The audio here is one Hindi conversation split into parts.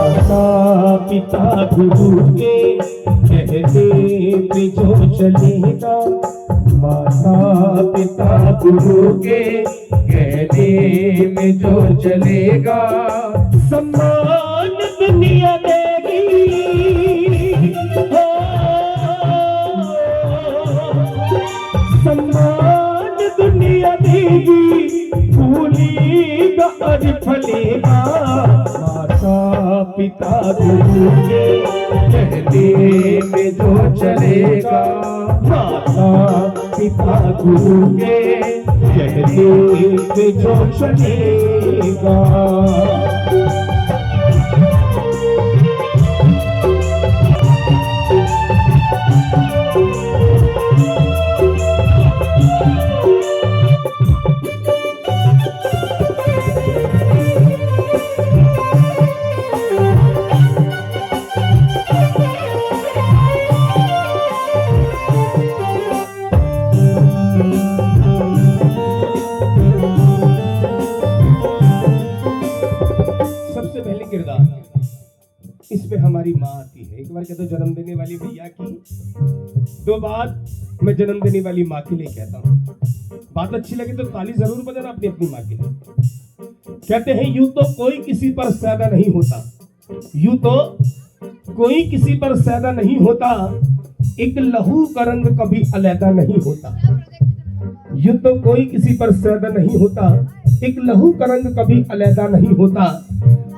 माता पिता गुरु के कहते पे जो चलेगा, माता पिता गुरु के कहते में जो चलेगा, सम्मान दुनिया देगी, सम्मान दुनिया देगी, फूलेगा और फलेगा, माता पिता गुरु के कहते में जो चलेगा, माता पिता गुरु के कहते में जो चलेगा। इसमें हमारी माँ आती है। एक बार कहते तो जन्म देने वाली भैया की, दो बार मैं जन्म देने वाली माँ के लिए कहता हूँ। बात अच्छी लगे तो ताली जरूर बजाना अपनी अपनी माँ के लिए। कहते हैं यूं तो कोई किसी पर सैदा नहीं होता, यूं तो कोई किसी पर सैदा नहीं होता, एक लहू का रंग कभी अलैदा नहीं होता। यूं तो कोई किसी पर सैदा नहीं होता, एक लहू का रंग कभी अलैदा नहीं होता।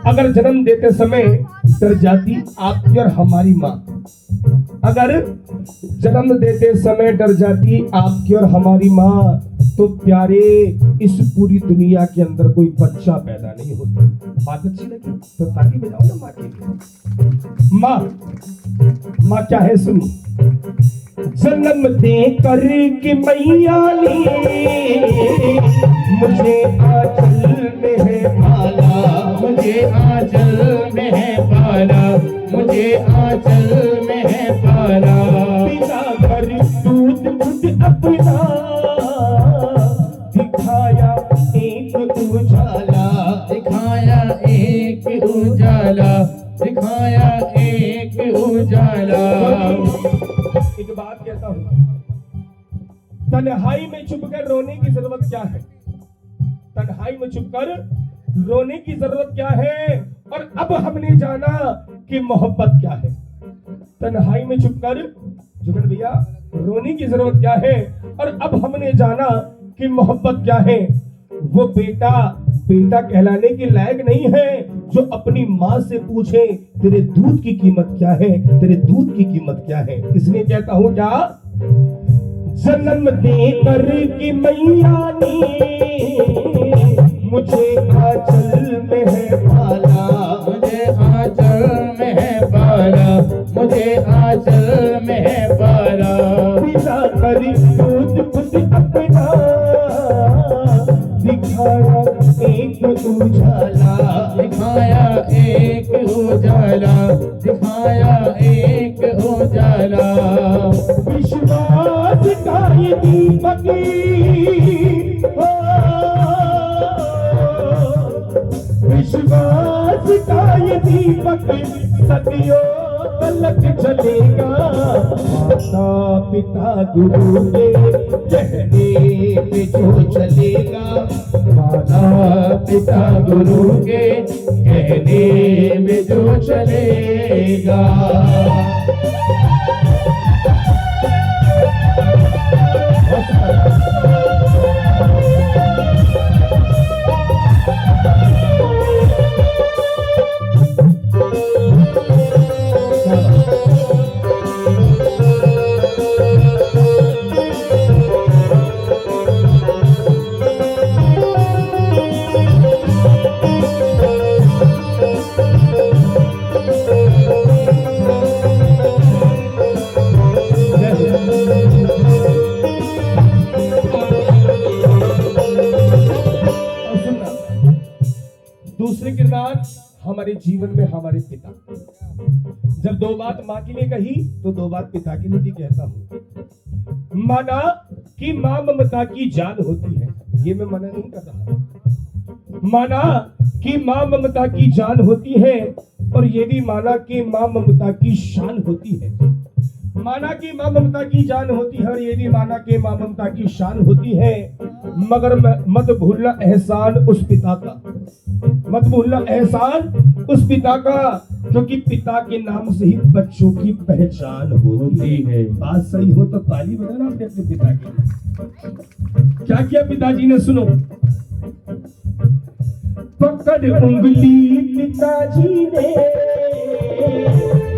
अगर जन्म देते समय डर जाती आपकी और हमारी माँ, अगर जन्म देते समय डर जाती आपकी और हमारी माँ, तो प्यारे इस पूरी दुनिया के अंदर कोई बच्चा पैदा नहीं होता। बात अच्छी लगी तो ताली बजाओ ना माँ के लिए। माँ क्या है सुनो। जन्म दे कर के मैया ने मुझे आंचल में है पाला, मुझे आंचल में है पाला, मुझे आंचल में है पाला। पिता कर दूध खुद अपना दिखाया एक उजाला, दिखाया एक उजाला, दिखाया एक उजाला। एक बात कहता हूँ, तन्हाई में छुपकर रोने की जरूरत क्या है? तन्हाई में छुपकर रोने की जरूरत क्या है? और अब हमने जाना कि मोहब्बत क्या है। तन्हाई में छुपकर जुगल भैया रोने की जरूरत क्या है? और अब हमने जाना कि मोहब्बत क्या है। वो बेटा बेटा कहलाने के लायक नहीं है जो अपनी माँ से पूछे तेरे दूध की कीमत क्या है, तेरे दूध की कीमत क्या है। इसलिए कहता हूँ क्या, जन्म दे कर की मैया ने मुझे आंचल में है पाला, मुझे आंचल में है पाला, मुझे आंचल में है पाला। पिता करी दूध खुद अपना दिखाया एक उजाला, दिखाया एक उजाला, दिखाया एक उजाला। विश्वास का ये दीपक, विश्वास का ये दीपक सदियों तलक जलेगा। माता पिता गुरु के कहने पे जो चलेगा, माता पिता गुरु के कहने में जो चलेगा। दूसरे किरदार हमारे जीवन में हमारे पिता। जब दो बात माँ के लिए कही तो दो बात पिता के लिए भी कहता हूँ। माना कि माँ ममता की जान होती है, ये मैं मना नहीं कर रहा। माना कि माँ ममता की जान होती है, और ये भी माना कि माँ ममता की शान होती है, माना कि माँ ममता की जान होती है, और ये भी माना कि माँ ममता की शान होती है। मगर मत भूलना एहसान उस पिता का, मत भूलना एहसान उस पिता का, क्योंकि पिता के नाम से ही बच्चों की पहचान होती है। बात सही हो तो ताली बजाना अपने अपने पिता की। क्या किया पिताजी ने, सुनो। पकड़ उंगली पिताजी ने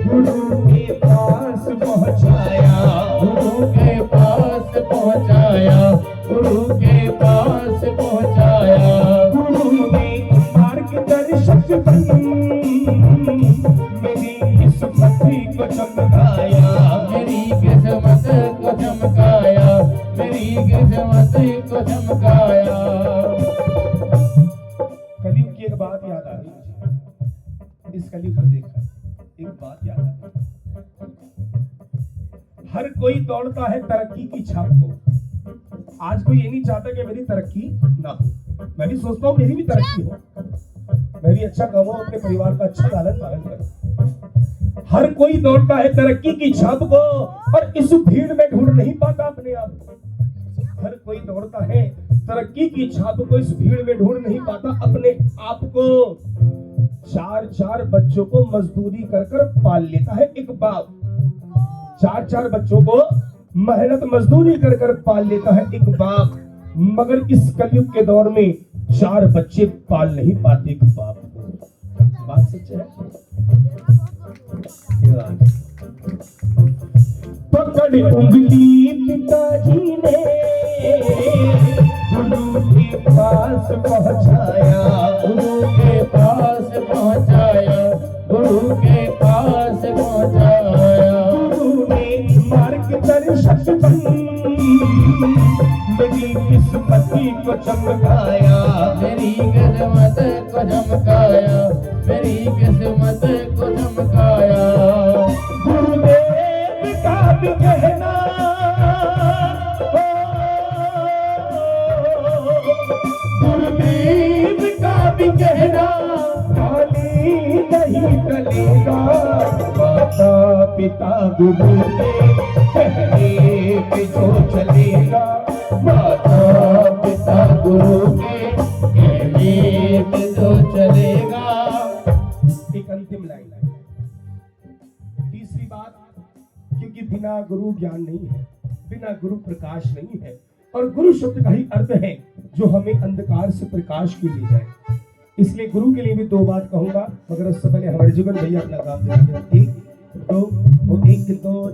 गुरु के पास पहुंचाया, गुरु के पास पहुंचाया, गुरु के पास पहुंचाया। गुरु ने मार्गदर्शक बन मेरी किस्मत को चमकाया, मेरी किस्मत को चमकाया, मेरी किस्मत को चमकाया। कलयुग की एक बात याद आ रही, इस कलयुग को देखकर एक बात याद आ रही। हर कोई दौड़ता है तरक्की की छाप को। आज कोई ये नहीं चाहता कि मेरी तरक्की ना हो। मैं भी सोचता हूँ मेरी भी तरक्की हो, मैं भी अच्छा कमाऊं, अपने परिवार का अच्छा लालन पालन करूं। हर कोई दौड़ता है तरक्की की छाप को, और इस भीड़ में ढूंढ नहीं पाता अपने आप को। हर कोई दौड़ता है तरक्की की छाप को, इस भीड़ में ढूंढ नहीं पाता अपने आप को। चार चार बच्चों को मजदूरी कर कर पाल लेता है एक बाप, चार चार बच्चों को मेहनत मजदूरी कर कर पाल लेता है एक बाप। मगर इस कलयुग के दौर में चार बच्चे पाल नहीं पाते एक बाप को। बात सच है। पकड़ उंगली पिताजी ने गुरु के पास पहुंचाया, गुरु के पास पहुंचाया, गुरु के पास पहुंचाया। गुरु ने मार्गदर्शक बन मेरी किस्मत को चमकाया, मेरी किस्मत को चमकाया, मेरी किस्मत को चमकाया। गुरुदेव का भी कहना, गुरुदेव का भी कहना खाली नहीं चलेगा। माता पिता गुरु के कहने पे जो चलेगा, माता पिता गुरु के कहने पे जो चलेगा। एक अंतिम लाइन, तीसरी बात, क्योंकि बिना गुरु ज्ञान नहीं है, बिना गुरु प्रकाश नहीं है, और गुरु शब्द का ही अर्थ है जो हमें अंधकार से प्रकाश की ले जाए। इसलिए गुरु के लिए भी दो बात कहूंगा, मगर उससे पहले हमारे जीवन भैया अपना काम देते हैं। एक दो, एक दो,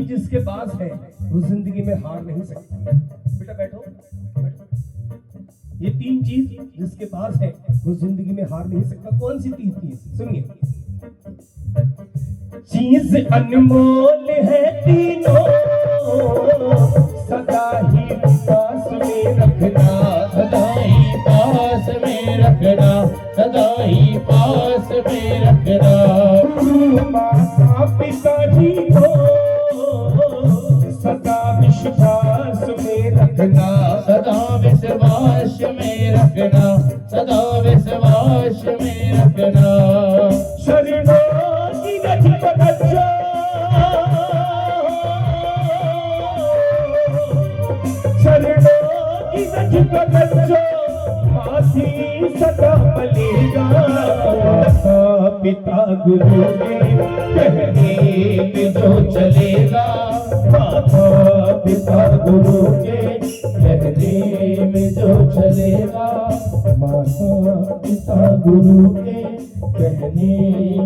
जिसके पास है वो जिंदगी में हार नहीं सकता। बेटा बैठो, ये तीन चीज जिसके पास है वो जिंदगी में हार नहीं सकता। कौन सी तीन चीज? सुनिए, चीज अनमोल है तीनों, सदा ही पास में रखना, सदा ही पास में रखना, सदा ही पास में रखना। माता पिता जी को सदा विश्वास में रखना, सदा विश्वास में रखना, सदा विश्वास में रखना। शरणों की रज बच्चों, शरणों की रज बच्चों, माथी सदा बलेगा। माता पिता गुरु के कहने पे जो चलेगा, माता पिता गुरु के कहने कहने में जो चलेगा, माता पिता गुरु के कहने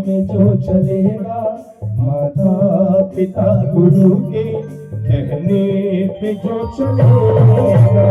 में जो चलेगा, माता पिता गुरु के कहने पे जो चलेगा।